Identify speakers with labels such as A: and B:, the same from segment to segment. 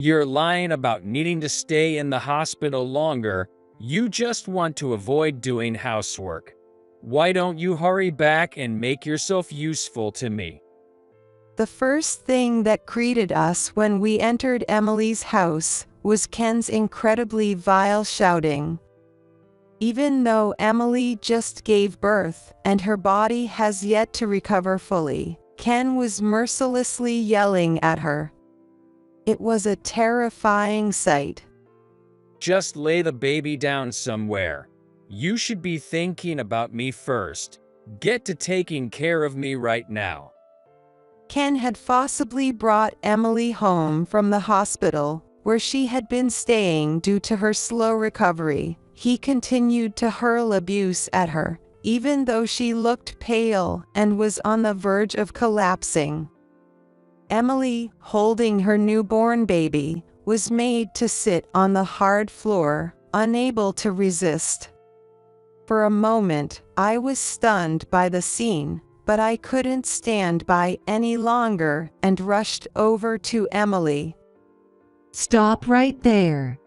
A: You're lying about needing to stay in the hospital longer. You just want to avoid doing housework. Why don't you hurry back and make yourself useful to me?
B: The first thing that greeted us when we entered Emily's house was Ken's incredibly vile shouting. Even though Emily just gave birth and her body has yet to recover fully, Ken was mercilessly yelling at her. It was a terrifying sight.
A: Just lay the baby down somewhere. You should be thinking about me first. Get to taking care of me right now.
B: Ken had forcibly brought Emily home from the hospital, where she had been staying due to her slow recovery. He continued to hurl abuse at her, even though she looked pale and was on the verge of collapsing. Emily, holding her newborn baby, was made to sit on the hard floor, unable to resist. For a moment, I was stunned by the scene, but I couldn't stand by any longer and rushed over to Emily.
C: "Stop right there."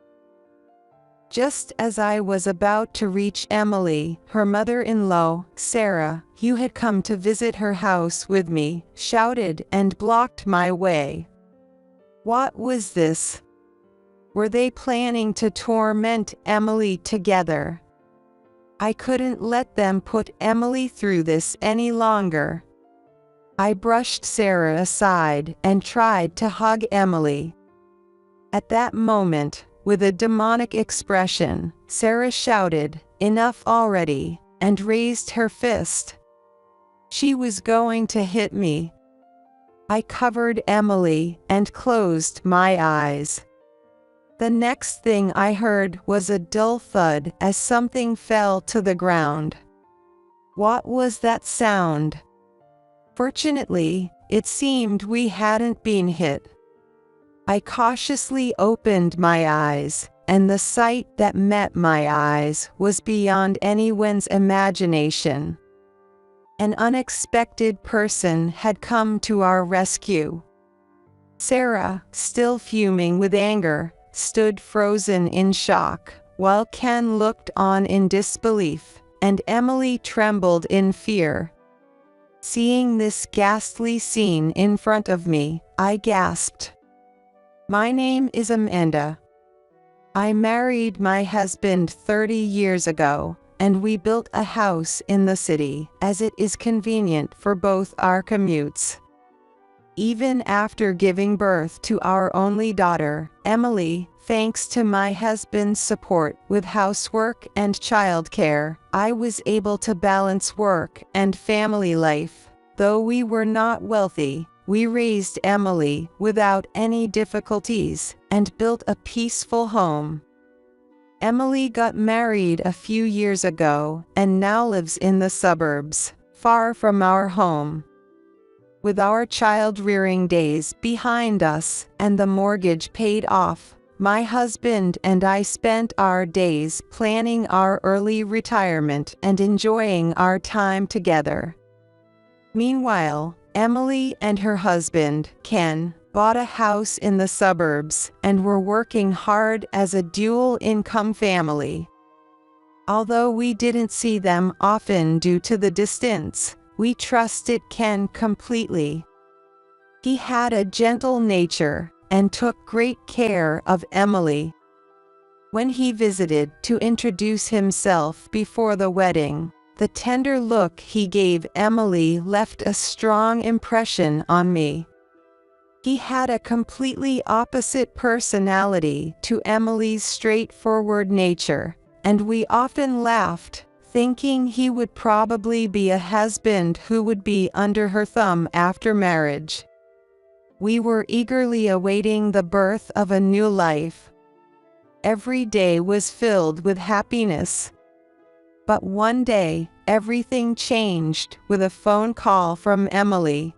B: Just as I was about to reach Emily, her mother-in-law, Sarah, who had come to visit her house with me, shouted and blocked my way. What was this? Were they planning to torment Emily together? I couldn't let them put Emily through this any longer. I brushed Sarah aside and tried to hug Emily. At that moment, with a demonic expression, Sarah shouted, "Enough already," and raised her fist. She was going to hit me. I covered Emily and closed my eyes. The next thing I heard was a dull thud as something fell to the ground. What was that sound? Fortunately, it seemed we hadn't been hit. I cautiously opened my eyes, and the sight that met my eyes was beyond anyone's imagination. An unexpected person had come to our rescue. Sarah, still fuming with anger, stood frozen in shock, while Ken looked on in disbelief, and Emily trembled in fear. Seeing this ghastly scene in front of me, I gasped. My name is Amanda. I married my husband 30 years ago, and we built a house in the city, as it is convenient for both our commutes. Even after giving birth to our only daughter, Emily, thanks to my husband's support with housework and childcare, I was able to balance work and family life. Though we were not wealthy, we raised Emily without any difficulties and built a peaceful home. Emily got married a few years ago and now lives in the suburbs, far from our home. With our child-rearing days behind us and the mortgage paid off, my husband and I spent our days planning our early retirement and enjoying our time together. Meanwhile, Emily and her husband, Ken, bought a house in the suburbs and were working hard as a dual-income family. Although we didn't see them often due to the distance, we trusted Ken completely. He had a gentle nature and took great care of Emily. When he visited to introduce himself before the wedding, the tender look he gave Emily left a strong impression on me. He had a completely opposite personality to Emily's straightforward nature, and we often laughed, thinking he would probably be a husband who would be under her thumb after marriage. We were eagerly awaiting the birth of a new life. Every day was filled with happiness. But one day, everything changed with a phone call from Emily.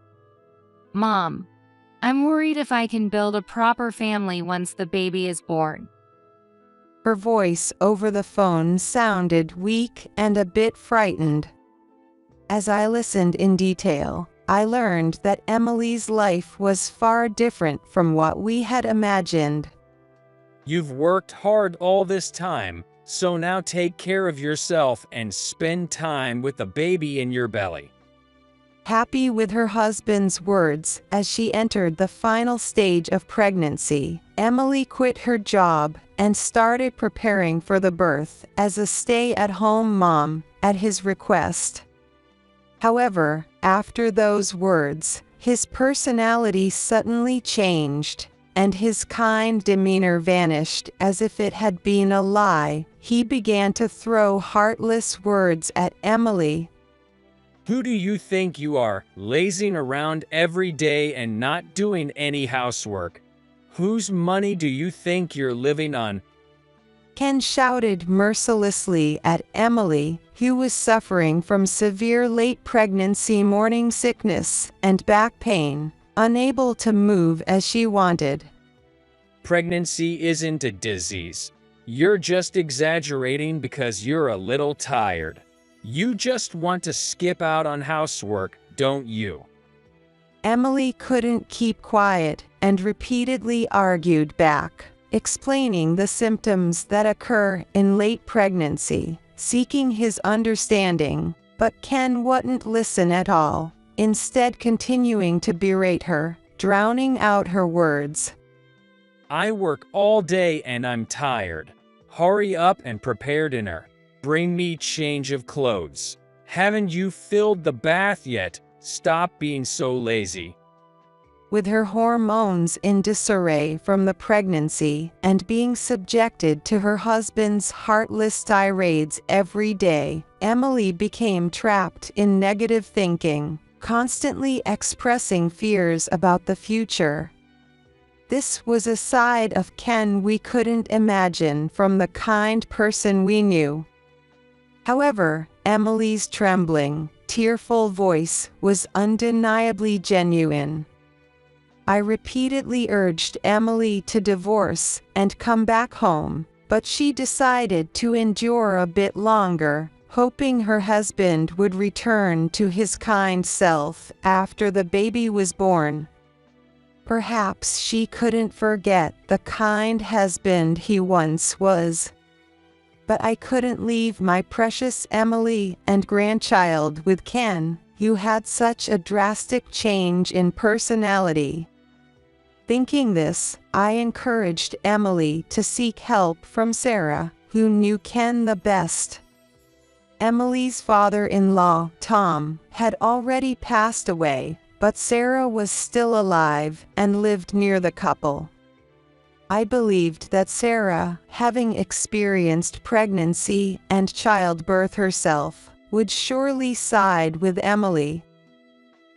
D: "Mom, I'm worried if I can build a proper family once the baby is born."
B: Her voice over the phone sounded weak and a bit frightened. As I listened in detail, I learned that Emily's life was far different from what we had imagined.
A: You've worked hard all this time, so now take care of yourself and spend time with the baby in your belly.
B: Happy with her husband's words as she entered the final stage of pregnancy, Emily quit her job and started preparing for the birth as a stay-at-home mom at his request. However, after those words, his personality suddenly changed, and his kind demeanor vanished as if it had been a lie. He began to throw heartless words at Emily.
A: Who do you think you are, lazing around every day and not doing any housework? Whose money do you think you're living on?
B: Ken shouted mercilessly at Emily, who was suffering from severe late pregnancy morning sickness and back pain, unable to move as she wanted.
A: Pregnancy isn't a disease. You're just exaggerating because you're a little tired. You just want to skip out on housework, don't you?
B: Emily couldn't keep quiet and repeatedly argued back, explaining the symptoms that occur in late pregnancy, seeking his understanding, but Ken wouldn't listen at all, instead continuing to berate her, drowning out her words.
A: I work all day and I'm tired. Hurry up and prepare dinner. Bring me change of clothes. Haven't you filled the bath yet? Stop being so lazy.
B: With her hormones in disarray from the pregnancy and being subjected to her husband's heartless tirades every day, Emily became trapped in negative thinking, constantly expressing fears about the future. This was a side of Ken we couldn't imagine from the kind person we knew. However, Emily's trembling, tearful voice was undeniably genuine. I repeatedly urged Emily to divorce and come back home, but she decided to endure a bit longer, hoping her husband would return to his kind self after the baby was born. Perhaps she couldn't forget the kind husband he once was. But I couldn't leave my precious Emily and grandchild with Ken, who had such a drastic change in personality. Thinking this, I encouraged Emily to seek help from Sarah, who knew Ken the best. Emily's father-in-law, Tom, had already passed away, but Sarah was still alive and lived near the couple. I believed that Sarah, having experienced pregnancy and childbirth herself, would surely side with Emily.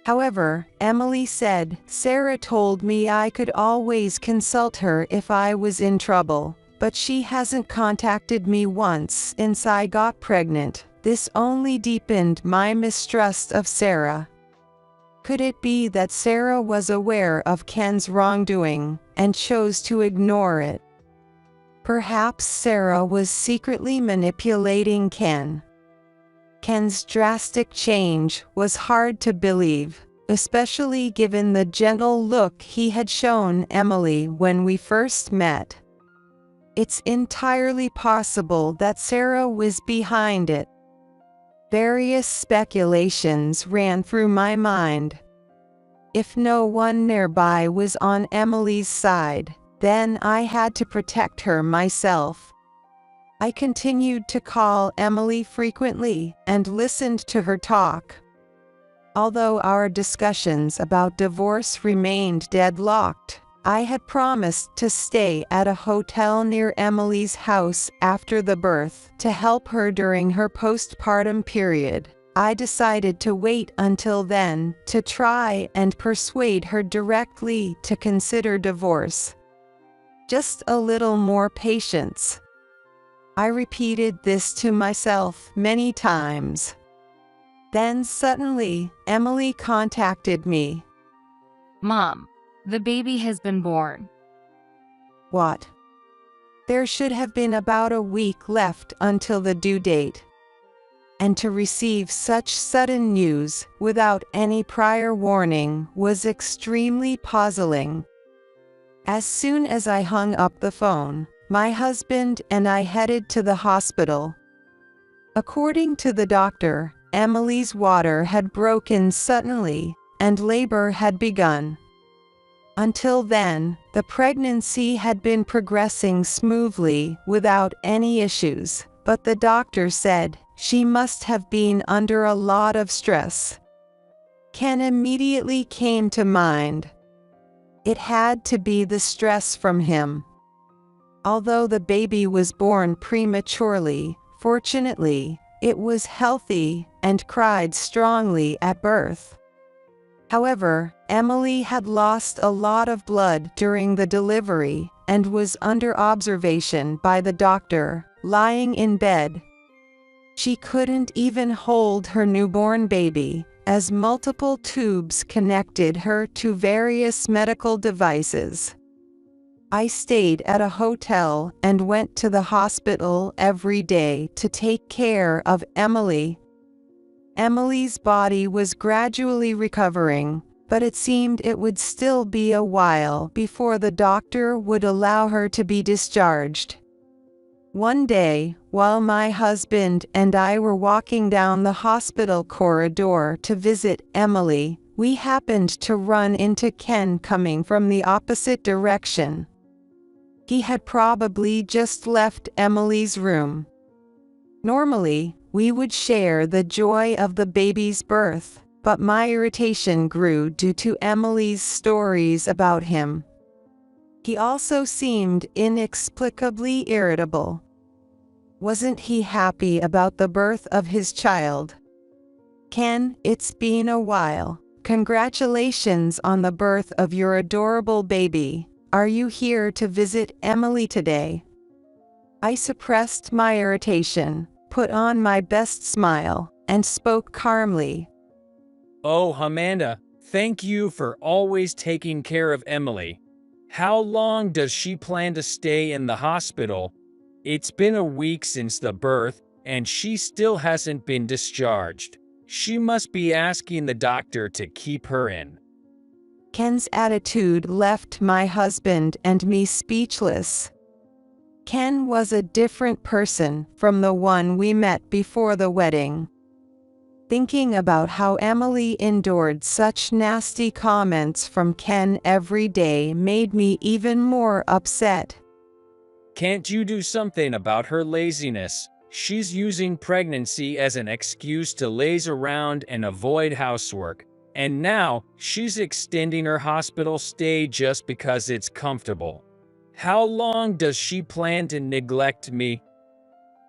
B: However, Emily said, Sarah told me I could always consult her if I was in trouble, but she hasn't contacted me once since I got pregnant. This only deepened my mistrust of Sarah. Could it be that Sarah was aware of Ken's wrongdoing and chose to ignore it? Perhaps Sarah was secretly manipulating Ken. Ken's drastic change was hard to believe, especially given the gentle look he had shown Emily when we first met. It's entirely possible that Sarah was behind it. Various speculations ran through my mind. If no one nearby was on Emily's side, then I had to protect her myself. I continued to call Emily frequently and listened to her talk. Although our discussions about divorce remained deadlocked, I had promised to stay at a hotel near Emily's house after the birth to help her during her postpartum period. I decided to wait until then to try and persuade her directly to consider divorce. Just a little more patience. I repeated this to myself many times. Then suddenly, Emily contacted me.
D: Mom, the baby has been born.
B: What? There should have been about a week left until the due date. and to receive such sudden news without any prior warning was extremely puzzling. As soon as I hung up the phone, my husband and I headed to the hospital. According to the doctor, Emily's water had broken suddenly, and labor had begun. Until then, the pregnancy had been progressing smoothly without any issues, but the doctor said she must have been under a lot of stress. Ken immediately came to mind. It had to be the stress from him. Although the baby was born prematurely, fortunately, it was healthy and cried strongly at birth. However, Emily had lost a lot of blood during the delivery and was under observation by the doctor, lying in bed. She couldn't even hold her newborn baby, as multiple tubes connected her to various medical devices. I stayed at a hotel and went to the hospital every day to take care of Emily. Emily's body was gradually recovering, but it seemed it would still be a while before the doctor would allow her to be discharged. One day, while my husband and I were walking down the hospital corridor to visit Emily, we happened to run into Ken coming from the opposite direction. He had probably just left Emily's room. Normally, we would share the joy of the baby's birth, but my irritation grew due to Emily's stories about him. He also seemed inexplicably irritable. Wasn't he happy about the birth of his child? Ken, it's been a while. Congratulations on the birth of your adorable baby. Are you here to visit Emily today? I suppressed my irritation, put on my best smile, and spoke calmly.
A: Oh, Amanda, thank you for always taking care of Emily. How long does she plan to stay in the hospital? It's been a week since the birth, and she still hasn't been discharged. She must be asking the doctor to keep her in.
B: Ken's attitude left my husband and me speechless. Ken was a different person from the one we met before the wedding. Thinking about how Emily endured such nasty comments from Ken every day made me even more upset.
A: Can't you do something about her laziness? She's using pregnancy as an excuse to laze around and avoid housework. And now, she's extending her hospital stay just because it's comfortable. How long does she plan to neglect me?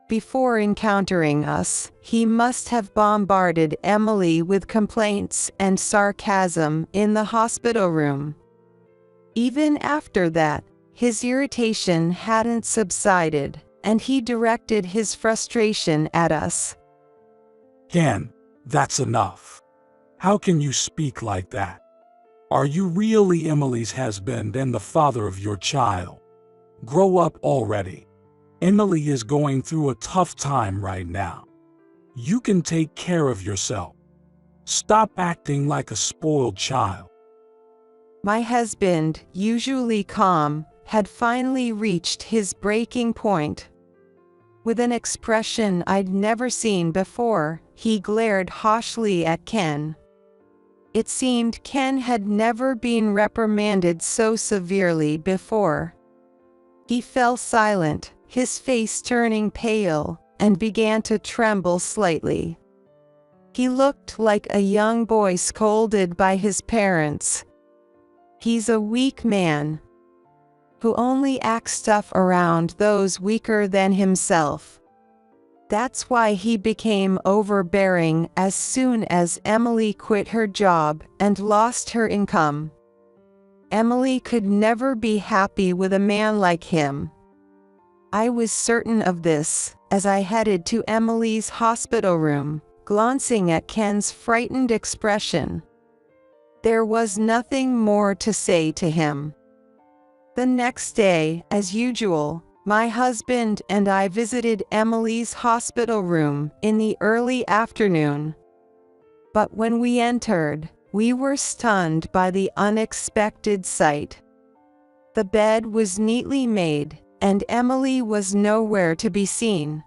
B: Before encountering us, he must have bombarded Emily with complaints and sarcasm in the hospital room. Even after that, his irritation hadn't subsided, and he directed his frustration at us.
E: Ken, that's enough. How can you speak like that? Are you really Emily's husband and the father of your child? Grow up already. Emily is going through a tough time right now. You can take care of yourself. Stop acting like a spoiled child.
B: My husband, usually calm, had finally reached his breaking point. With an expression I'd never seen before, he glared harshly at Ken. It seemed Ken had never been reprimanded so severely before. He fell silent, his face turning pale, and began to tremble slightly. He looked like a young boy scolded by his parents. He's a weak man who only acts tough around those weaker than himself. That's why he became overbearing as soon as Emily quit her job and lost her income. Emily could never be happy with a man like him. I was certain of this as I headed to Emily's hospital room, glancing at Ken's frightened expression. There was nothing more to say to him. The next day, as usual, My husband and I visited Emily's hospital room in the early afternoon. But when we entered, we were stunned by the unexpected sight. The bed was neatly made, and Emily was nowhere to be seen.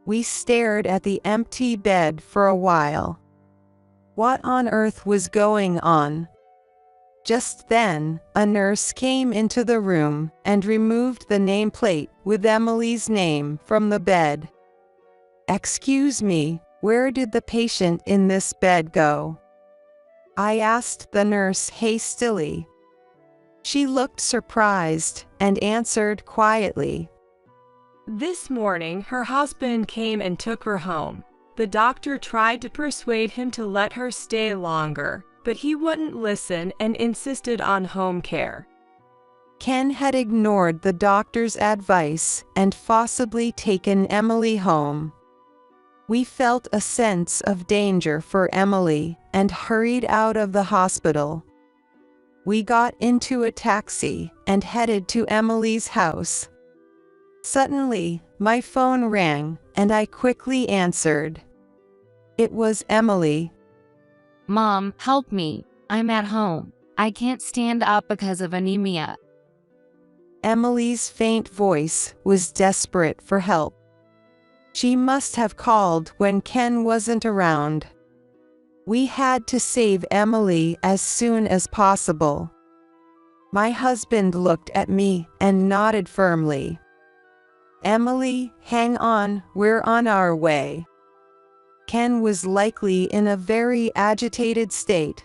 B: We stared at the empty bed for a while. What on earth was going on? Just then, a nurse came into the room and removed the nameplate with Emily's name from the bed. "Excuse me, where did the patient in this bed go?" I asked the nurse hastily. She looked surprised and answered quietly,
F: This morning, her husband came and took her home. The doctor tried to persuade him to let her stay longer, but he wouldn't listen and insisted on home care.
B: Ken had ignored the doctor's advice and forcibly taken Emily home. We felt a sense of danger for Emily and hurried out of the hospital. We got into a taxi and headed to Emily's house. Suddenly, my phone rang and I quickly answered. It was Emily.
D: Mom, help me. I'm at home. I can't stand up because of anemia.
B: Emily's faint voice was desperate for help. She must have called when Ken wasn't around. We had to save Emily as soon as possible. My husband looked at me and nodded firmly. Emily, hang on, we're on our way. Ken was likely in a very agitated state.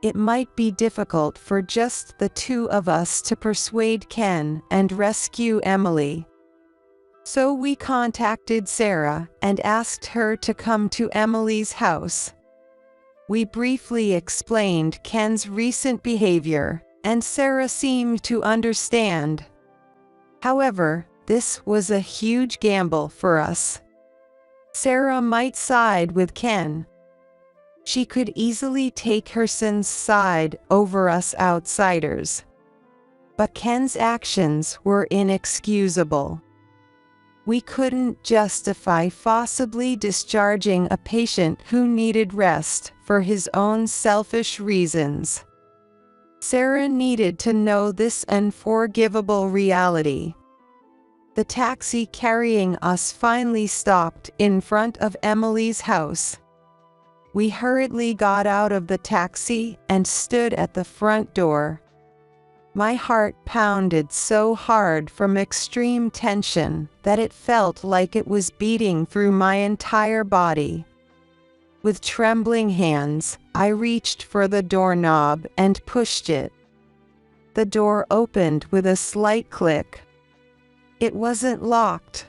B: It might be difficult for just the two of us to persuade Ken and rescue Emily. So we contacted Sarah and asked her to come to Emily's house. We briefly explained Ken's recent behavior, and Sarah seemed to understand. However, this was a huge gamble for us. Sarah might side with Ken. She could easily take her son's side over us outsiders. But Ken's actions were inexcusable. We couldn't justify forcibly discharging a patient who needed rest for his own selfish reasons. Sarah needed to know this unforgivable reality. The taxi carrying us finally stopped in front of Emily's house. We hurriedly got out of the taxi and stood at the front door. My heart pounded so hard from extreme tension that it felt like it was beating through my entire body. With trembling hands, I reached for the doorknob and pushed it. The door opened with a slight click. It wasn't locked.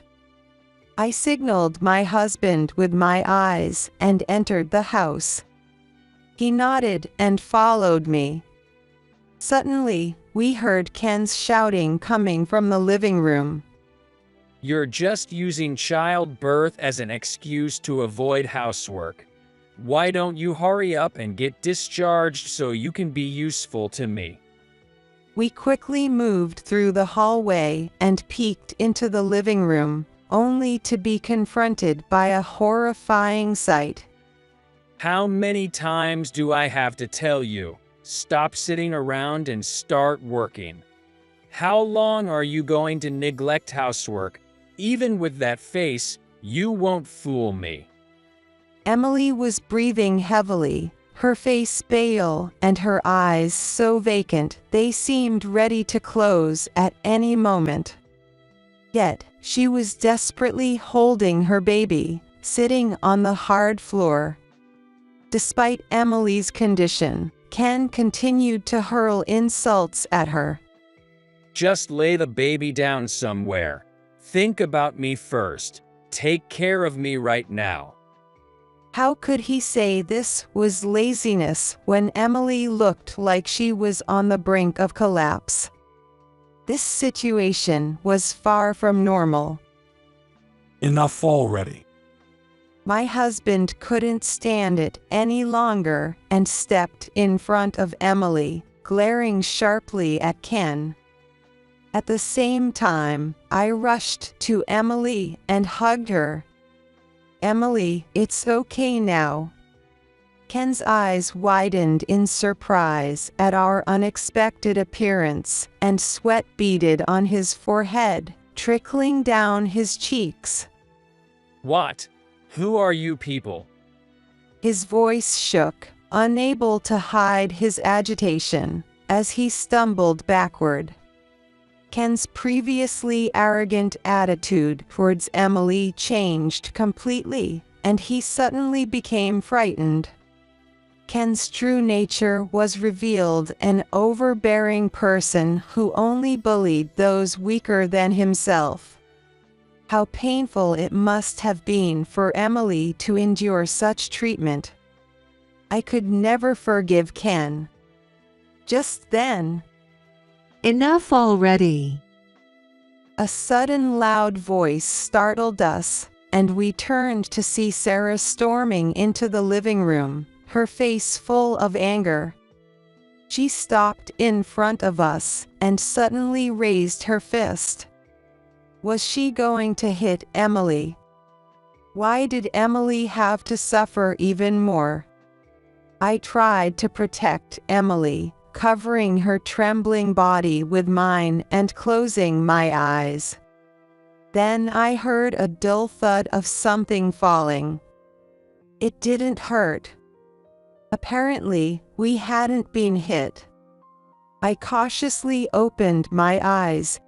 B: I signaled my husband with my eyes and entered the house. He nodded and followed me. Suddenly, we heard Ken's shouting coming from the living room.
A: You're just using childbirth as an excuse to avoid housework. Why don't you hurry up and get discharged so you can be useful to me?
B: We quickly moved through the hallway and peeked into the living room, only to be confronted by a horrifying sight.
A: How many times do I have to tell you? Stop sitting around and start working. How long are you going to neglect housework? Even with that face, you won't fool me.
B: Emily was breathing heavily, her face pale and her eyes so vacant they seemed ready to close at any moment. Yet, she was desperately holding her baby, sitting on the hard floor. Despite Emily's condition, Ken continued to hurl insults at her.
A: Just lay the baby down somewhere. Think about me first. Take care of me right now.
B: How could he say this was laziness when Emily looked like she was on the brink of collapse? This situation was far from normal.
E: Enough already.
B: My husband couldn't stand it any longer and stepped in front of Emily, glaring sharply at Ken. At the same time, I rushed to Emily and hugged her. Emily, it's okay now. Ken's eyes widened in surprise at our unexpected appearance, and sweat beaded on his forehead, trickling down his cheeks.
A: What? Who are you people?
B: His voice shook, unable to hide his agitation, as he stumbled backward. Ken's previously arrogant attitude towards Emily changed completely, and he suddenly became frightened. Ken's true nature was revealed, an overbearing person who only bullied those weaker than himself. How painful it must have been for Emily to endure such treatment. I could never forgive Ken. Just then,
C: Enough already.
B: a sudden loud voice startled us, and we turned to see Sarah storming into the living room, her face full of anger. She stopped in front of us and suddenly raised her fist. Was she going to hit Emily? Why did Emily have to suffer even more? I tried to protect Emily, covering her trembling body with mine and closing my eyes. Then I heard a dull thud of something falling. It didn't hurt. Apparently, we hadn't been hit. I cautiously opened my eyes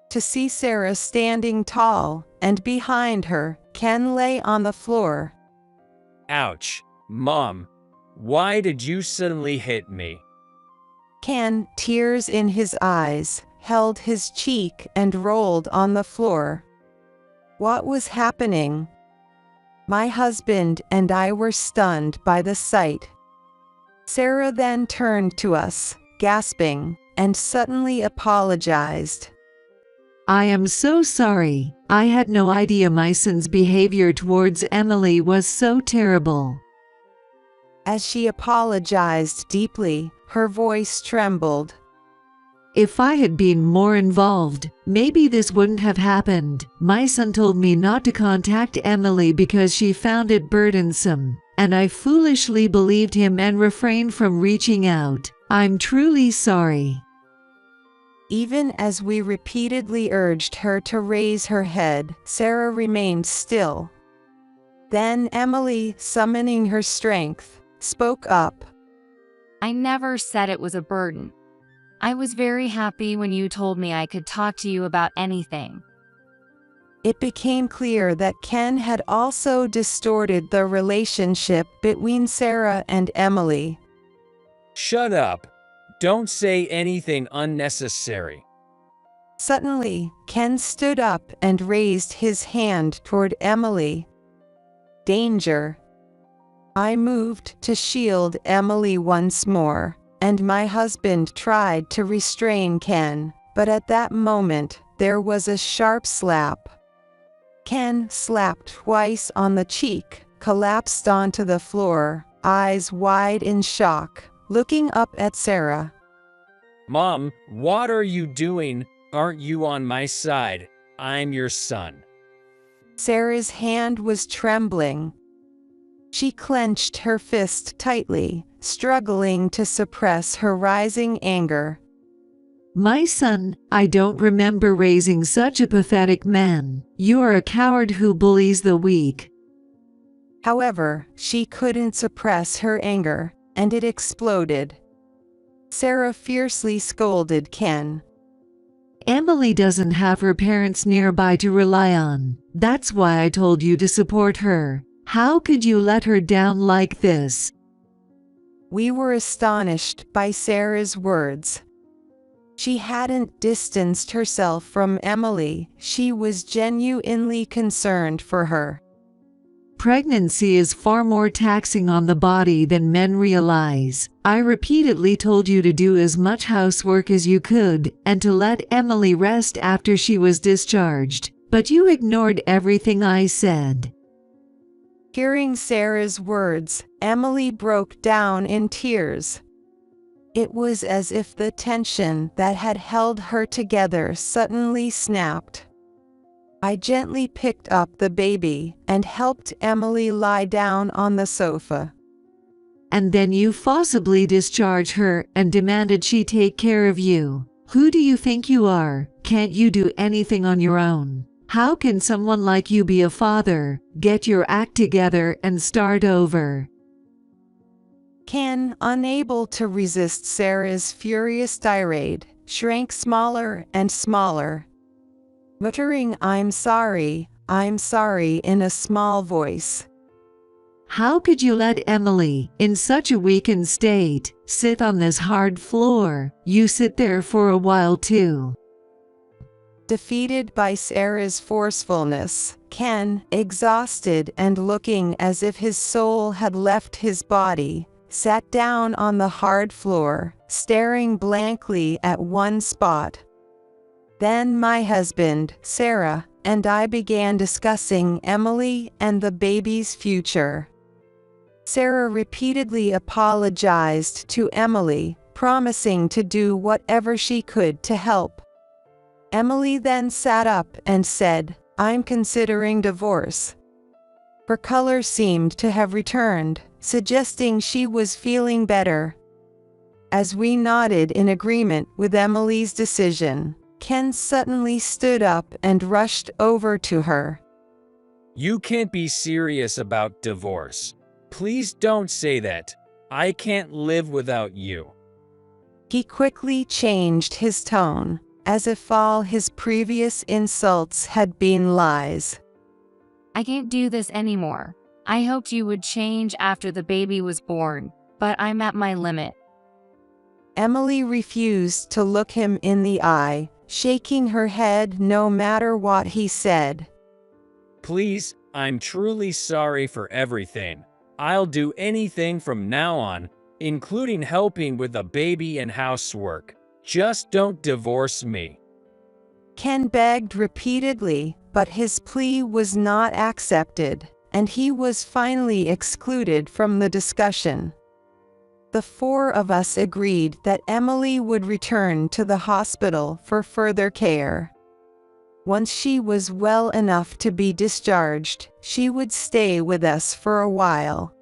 B: to see Sarah standing tall, and behind her, Ken lay on the floor.
A: Ouch. Mom, why did you suddenly hit me?
B: Ken, tears in his eyes, held his cheek and rolled on the floor. What was happening? My husband and I were stunned by the sight. Sarah then turned to us, gasping, and suddenly apologized.
C: I am so sorry. I had no idea my son's behavior towards Emily was so terrible.
B: As she apologized deeply, her voice trembled.
C: If I had been more involved, maybe this wouldn't have happened. My son told me not to contact Emily because she found it burdensome, and I foolishly believed him and refrained from reaching out. I'm truly sorry.
B: Even as we repeatedly urged her to raise her head, Sarah remained still. Then Emily, summoning her strength, spoke up.
D: I never said it was a burden. I was very happy when you told me I could talk to you about anything.
B: It became clear that Ken had also distorted the relationship between Sarah and Emily.
A: Shut up. Don't say anything unnecessary.
B: Suddenly, Ken stood up and raised his hand toward Emily. Danger. I moved to shield Emily once more, and my husband tried to restrain Ken, but at that moment, there was a sharp slap. Ken slapped twice on the cheek, collapsed onto the floor, eyes wide in shock, looking up at Sarah.
A: Mom, what are you doing? Aren't you on my side? I'm your son.
B: Sarah's hand was trembling. She clenched her fist tightly, struggling to suppress her rising anger.
C: My son, I don't remember raising such a pathetic man. You are a coward who bullies the weak.
B: However, she couldn't suppress her anger, and it exploded. Sarah fiercely scolded Ken.
C: Emily doesn't have her parents nearby to rely on. That's why I told you to support her. How could you let her down like this?
B: We were astonished by Sarah's words. She hadn't distanced herself from Emily, she was genuinely concerned for her.
C: Pregnancy is far more taxing on the body than men realize. I repeatedly told you to do as much housework as you could and to let Emily rest after she was discharged, but you ignored everything I said.
B: Hearing Sarah's words, Emily broke down in tears. It was as if the tension that had held her together suddenly snapped. I gently picked up the baby and helped Emily lie down on the sofa.
C: And then you forcibly discharged her and demanded she take care of you. Who do you think you are? Can't you do anything on your own? How can someone like you be a father? Get your act together and start over.
B: Ken, unable to resist Sarah's furious tirade, shrank smaller and smaller, muttering, I'm sorry," in a small voice.
C: How could you let Emily, in such a weakened state, sit on this hard floor? You sit there for a while too.
B: Defeated by Sarah's forcefulness, Ken, exhausted and looking as if his soul had left his body, sat down on the hard floor, staring blankly at one spot. Then my husband, Sarah, and I began discussing Emily and the baby's future. Sarah repeatedly apologized to Emily, promising to do whatever she could to help. Emily then sat up and said, I'm considering divorce. Her color seemed to have returned, suggesting she was feeling better. As we nodded in agreement with Emily's decision, Ken suddenly stood up and rushed over to her.
A: You can't be serious about divorce. Please don't say that. I can't live without you.
B: He quickly changed his tone, as if all his previous insults had been lies.
D: I can't do this anymore. I hoped you would change after the baby was born, but I'm at my limit.
B: Emily refused to look him in the eye, shaking her head no matter what he said.
A: Please, I'm truly sorry for everything. I'll do anything from now on, including helping with the baby and housework. Just don't divorce me.
B: Ken begged repeatedly, but his plea was not accepted, and he was finally excluded from the discussion. The four of us agreed that Emily would return to the hospital for further care. Once she was well enough to be discharged, she would stay with us for a while.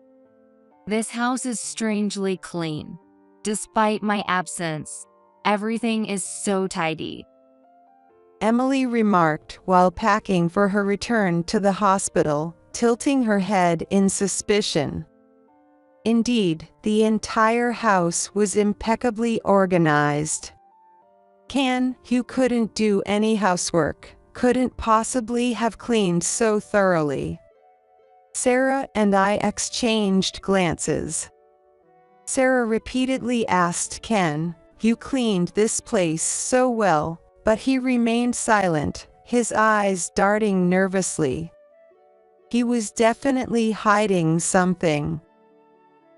D: This house is strangely clean. Despite my absence, everything is so tidy.
B: Emily remarked while packing for her return to the hospital, tilting her head in suspicion. Indeed, the entire house was impeccably organized. Ken, who couldn't do any housework, couldn't possibly have cleaned so thoroughly. Sarah and I exchanged glances. Sarah repeatedly asked Ken, "You cleaned this place so well," but he remained silent, his eyes darting nervously. He was definitely hiding something.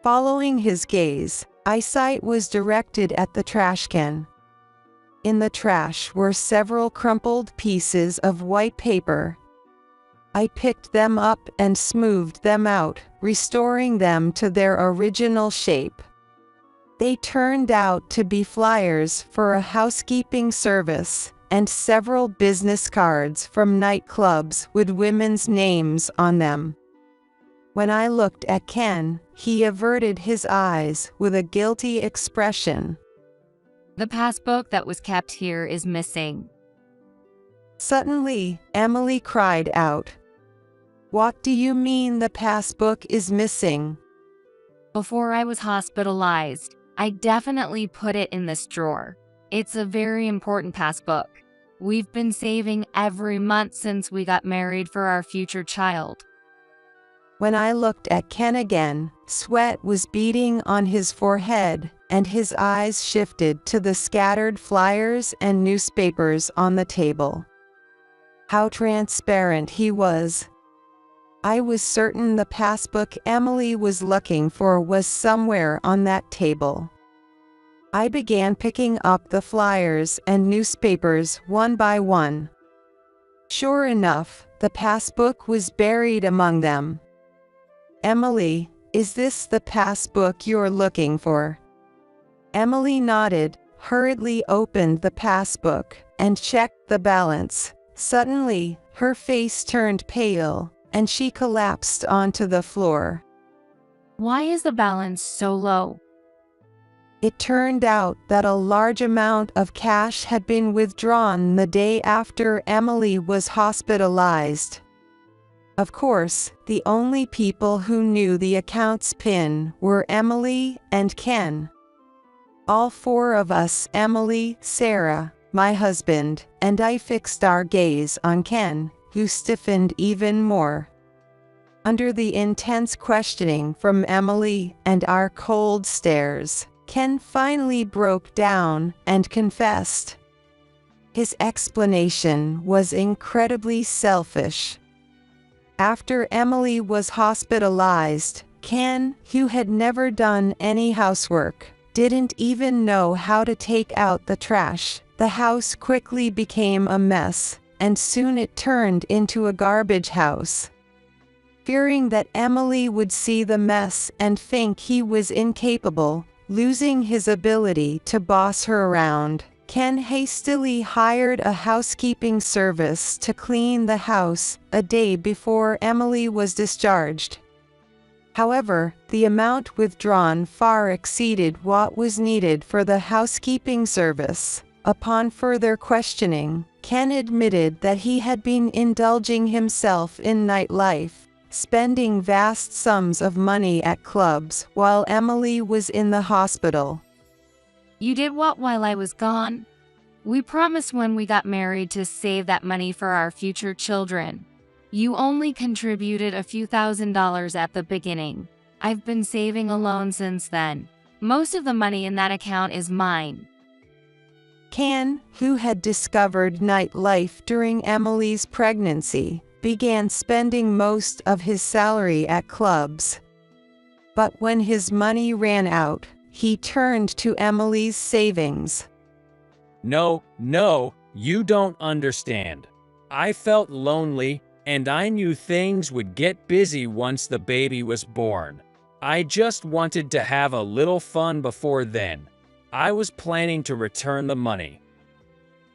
B: Following his gaze, eyesight was directed at the trash can. In the trash were several crumpled pieces of white paper. I picked them up and smoothed them out, restoring them to their original shape. They turned out to be flyers for a housekeeping service and several business cards from nightclubs with women's names on them. When I looked at Ken, he averted his eyes with a guilty expression.
D: The passbook that was kept here is missing.
B: Suddenly, Emily cried out. What do you mean the passbook is missing?
D: Before I was hospitalized, I definitely put it in this drawer. It's a very important passbook. We've been saving every month since we got married for our future child.
B: When I looked at Ken again, sweat was beading on his forehead, and his eyes shifted to the scattered flyers and newspapers on the table. How transparent he was. I was certain the passbook Emily was looking for was somewhere on that table. I began picking up the flyers and newspapers one by one. Sure enough, the passbook was buried among them. Emily, is this the passbook you're looking for? Emily nodded, hurriedly opened the passbook, and checked the balance. Suddenly, her face turned pale, and she collapsed onto the floor.
D: Why is the balance so low?
B: It turned out that a large amount of cash had been withdrawn the day after Emily was hospitalized. Of course, the only people who knew the account's PIN were Emily and Ken. All four of us, Emily, Sarah, my husband, and I, fixed our gaze on Ken, who stiffened even more. Under the intense questioning from Emily and our cold stares, Ken finally broke down and confessed. His explanation was incredibly selfish. After Emily was hospitalized, Ken, who had never done any housework, didn't even know how to take out the trash. The house quickly became a mess, and soon it turned into a garbage house. Fearing that Emily would see the mess and think he was incapable, losing his ability to boss her around, Ken hastily hired a housekeeping service to clean the house a day before Emily was discharged. However, the amount withdrawn far exceeded what was needed for the housekeeping service. Upon further questioning, Ken admitted that he had been indulging himself in nightlife, spending vast sums of money at clubs while Emily was in the hospital.
D: You did what while I was gone? We promised when we got married to save that money for our future children. You only contributed a few $1,000s at the beginning. I've been saving alone since then. Most of the money in that account is mine.
B: Ken, who had discovered nightlife during Emily's pregnancy, began spending most of his salary at clubs. But when his money ran out, he turned to Emily's savings.
A: No, you don't understand. I felt lonely, and I knew things would get busy once the baby was born. I just wanted to have a little fun before then. I was planning to return the money.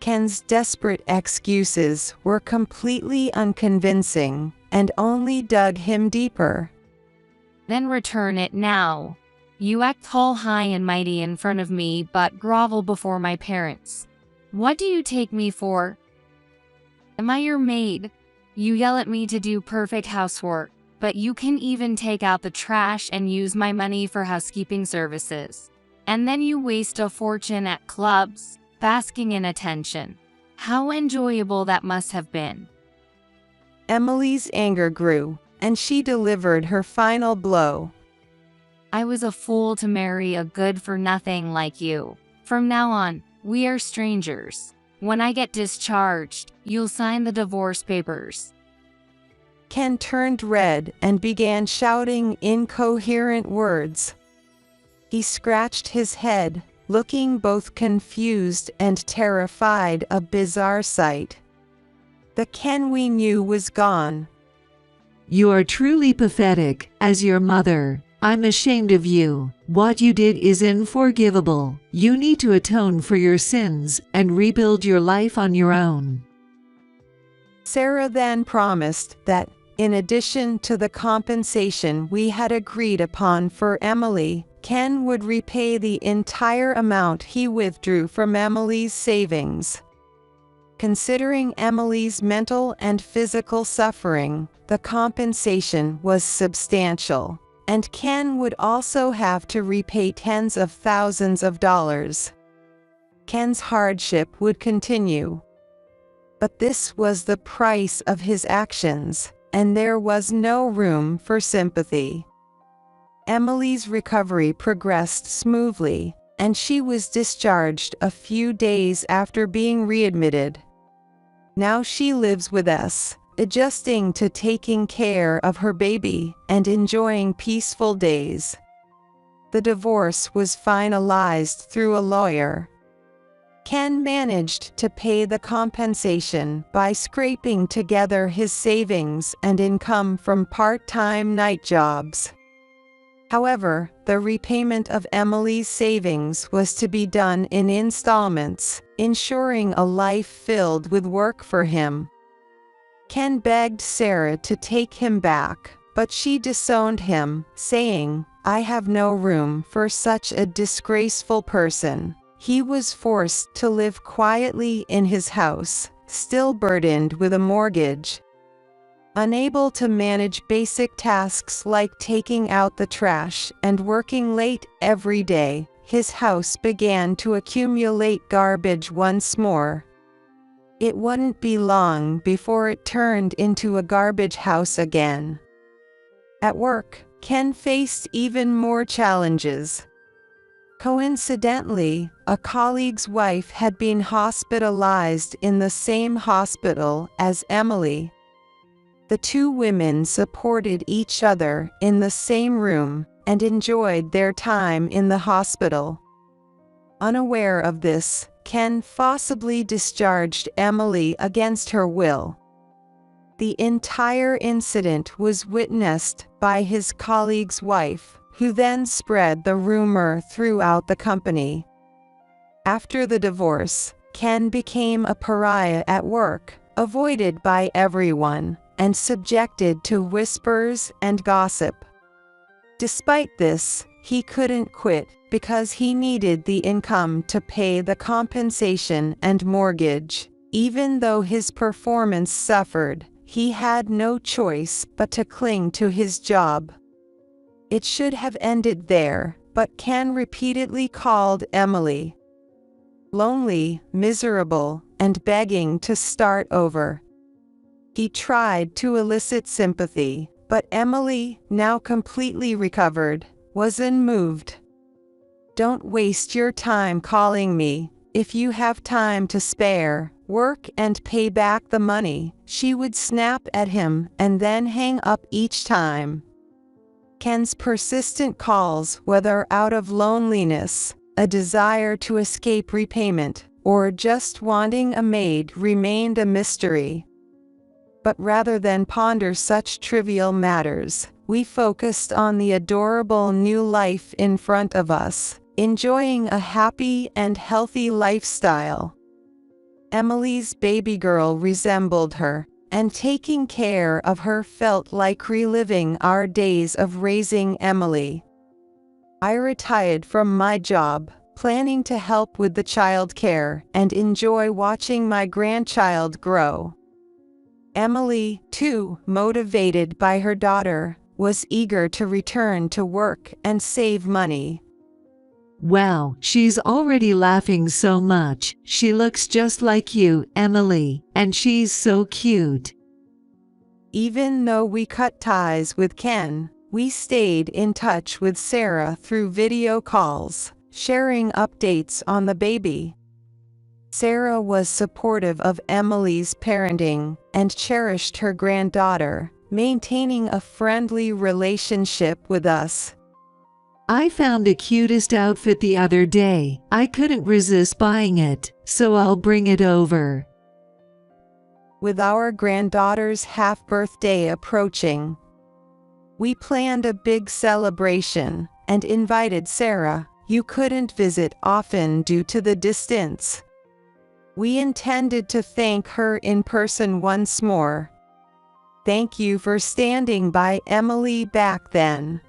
B: Ken's desperate excuses were completely unconvincing and only dug him deeper.
D: Then return it now. You act tall, high, and mighty in front of me, but grovel before my parents. What do you take me for? Am I your maid? You yell at me to do perfect housework, but you can even take out the trash and use my money for housekeeping services. And then you waste a fortune at clubs, basking in attention. How enjoyable that must have been.
B: Emily's anger grew, and she delivered her final blow.
D: I was a fool to marry a good-for-nothing like you. From now on, we are strangers. When I get discharged, you'll sign the divorce papers.
B: Ken turned red and began shouting incoherent words. He scratched his head, looking both confused and terrified, a bizarre sight. The Ken we knew was gone.
C: You are truly pathetic, as your mother. I'm ashamed of you. What you did is unforgivable. You need to atone for your sins and rebuild your life on your own.
B: Sarah then promised that, in addition to the compensation we had agreed upon for Emily, Ken would repay the entire amount he withdrew from Emily's savings. Considering Emily's mental and physical suffering, the compensation was substantial, and Ken would also have to repay tens of thousands of dollars. Ken's hardship would continue. But this was the price of his actions, and there was no room for sympathy. Emily's recovery progressed smoothly, and she was discharged a few days after being readmitted. Now she lives with us, adjusting to taking care of her baby and enjoying peaceful days. The divorce was finalized through a lawyer. Ken managed to pay the compensation by scraping together his savings and income from part-time night jobs. However, the repayment of Emily's savings was to be done in installments, ensuring a life filled with work for him. Ken begged Sarah to take him back, but she disowned him, saying, "I have no room for such a disgraceful person." He was forced to live quietly in his house, still burdened with a mortgage. Unable to manage basic tasks like taking out the trash and working late every day, his house began to accumulate garbage once more. It wouldn't be long before it turned into a garbage house again. At work, Ken faced even more challenges. Coincidentally, a colleague's wife had been hospitalized in the same hospital as Emily. The two women supported each other in the same room and enjoyed their time in the hospital. Unaware of this, Ken forcibly discharged Emily against her will. The entire incident was witnessed by his colleague's wife, who then spread the rumor throughout the company. After the divorce, Ken became a pariah at work, avoided by everyone, and subjected to whispers and gossip. Despite this, he couldn't quit because he needed the income to pay the compensation and mortgage. Even though his performance suffered, he had no choice but to cling to his job. It should have ended there, but Ken repeatedly called Emily, lonely, miserable, and begging to start over. He tried to elicit sympathy, but Emily, now completely recovered, was unmoved. "Don't waste your time calling me. If you have time to spare, work and pay back the money," she would snap at him and then hang up each time. Ken's persistent calls, whether out of loneliness, a desire to escape repayment, or just wanting a maid, remained a mystery. But rather than ponder such trivial matters, we focused on the adorable new life in front of us, enjoying a happy and healthy lifestyle. Emily's baby girl resembled her, and taking care of her felt like reliving our days of raising Emily. I retired from my job, planning to help with the child care and enjoy watching my grandchild grow. Emily, too, motivated by her daughter, was eager to return to work and save money.
C: Wow, she's already laughing so much. She looks just like you, Emily, and she's so cute.
B: Even though we cut ties with Ken, we stayed in touch with Sarah through video calls, sharing updates on the baby. Sarah was supportive of Emily's parenting and cherished her granddaughter, maintaining a friendly relationship with us.
C: I found the cutest outfit the other day. I couldn't resist buying it, so I'll bring it over.
B: With our granddaughter's half-birthday approaching, we planned a big celebration and invited Sarah, who couldn't visit often due to the distance. We intended to thank her in person once more. Thank you for standing by Emily back then.